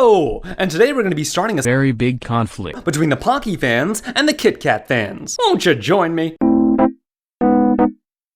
Hello! And today we're going to be starting a very big conflict between the Pocky fans and the Kit Kat fans. Won't you join me?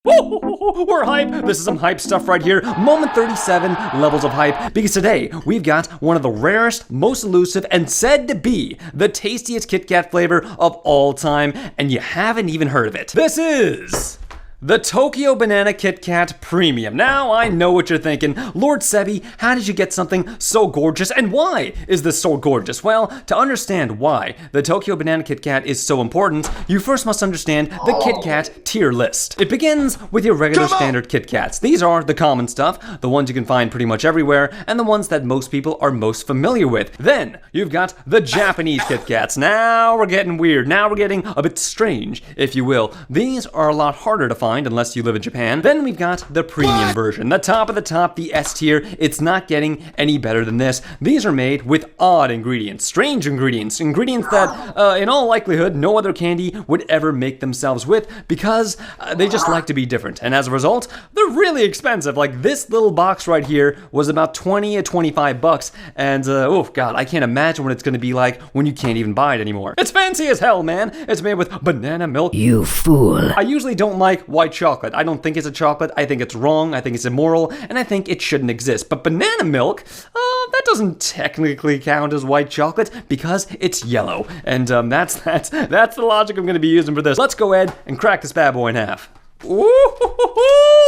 We're hype! This is some hype stuff right here. Moment 37, levels of hype. Because today, we've got one of the rarest, most elusive, and said to be the tastiest Kit Kat flavor of all time, and you haven't even heard of it. This is the Tokyo Banana Kit Kat Premium. Now, I know what you're thinking. Lord Sebi, how did you get something so gorgeous? And why is this so gorgeous? Well, to understand why the Tokyo Banana Kit Kat is so important, you first must understand the Kit Kat tier list. It begins with your regular standard Kit Kats. These are the common stuff, the ones you can find pretty much everywhere, and the ones that most people are most familiar with. Then, you've got the Japanese Kit Kats. Now we're getting weird. Now we're getting a bit strange, if you will. These are a lot harder to find unless you live in Japan. Then we've got the premium version. The top of the top, the S tier. It's not getting any better than this. These are made with odd ingredients, strange ingredients, ingredients that, in all likelihood, no other candy would ever make themselves with because they just like to be different. And as a result, they're really expensive. Like this little box right here was about 20 or 25 bucks. And, oh God, I can't imagine what it's gonna be like when you can't even buy it anymore. It's fancy as hell, man. It's made with banana milk. You fool. I usually don't like white chocolate. I don't think it's a chocolate. I think it's wrong. I think it's immoral. And I think it shouldn't exist. But banana milk, that doesn't technically count as white chocolate because it's yellow. And that's the logic I'm going to be using for this. Let's go ahead and crack this bad boy in half. Ooh,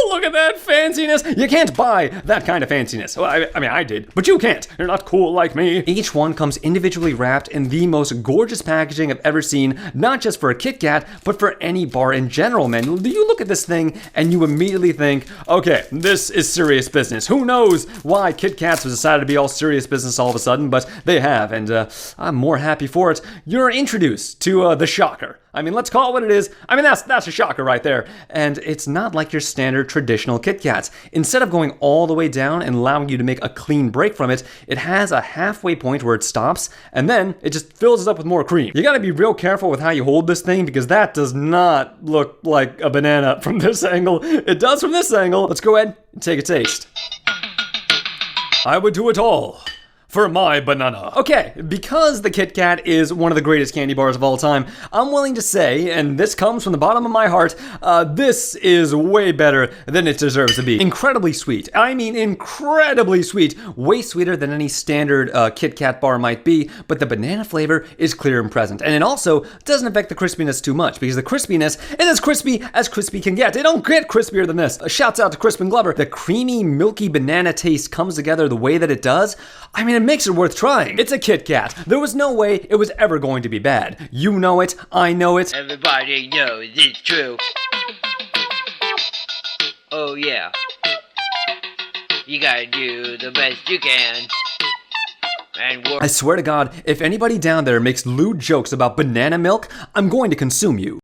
look at that fanciness. You can't buy that kind of fanciness. Well, I mean, I did, but you can't. You're not cool like me. Each one comes individually wrapped in the most gorgeous packaging I've ever seen, not just for a Kit Kat, but for any bar in general, man. Do you look at this thing and you immediately think, okay, this is serious business. Who knows why Kit Kats have decided to be all serious business all of a sudden, but they have, and I'm more happy for it. You're introduced to the shocker. I mean, let's call it what it is. I mean, that's a shocker right there. And it's not like your standard traditional Kit Kats. Instead of going all the way down and allowing you to make a clean break from it, it has a halfway point where it stops, and then it just fills it up with more cream. You gotta be real careful with how you hold this thing because that does not look like a banana from this angle. It does from this angle. Let's go ahead and take a taste. I would do it all for my banana. Okay, because the Kit Kat is one of the greatest candy bars of all time, I'm willing to say, and this comes from the bottom of my heart, this is way better than it deserves to be. Incredibly sweet. I mean, incredibly sweet. Way sweeter than any standard Kit Kat bar might be, but the banana flavor is clear and present. And it also doesn't affect the crispiness too much, because the crispiness is as crispy can get. It don't get crispier than this. Shouts out to Crispin Glover. The creamy, milky banana taste comes together the way that it does. I mean, it makes it worth trying. It's a Kit Kat. There was no way it was ever going to be bad. You know it, I know it. Everybody knows it's true. Oh yeah. You gotta do the best you can. And I swear to God, if anybody down there makes lewd jokes about banana milk, I'm going to consume you.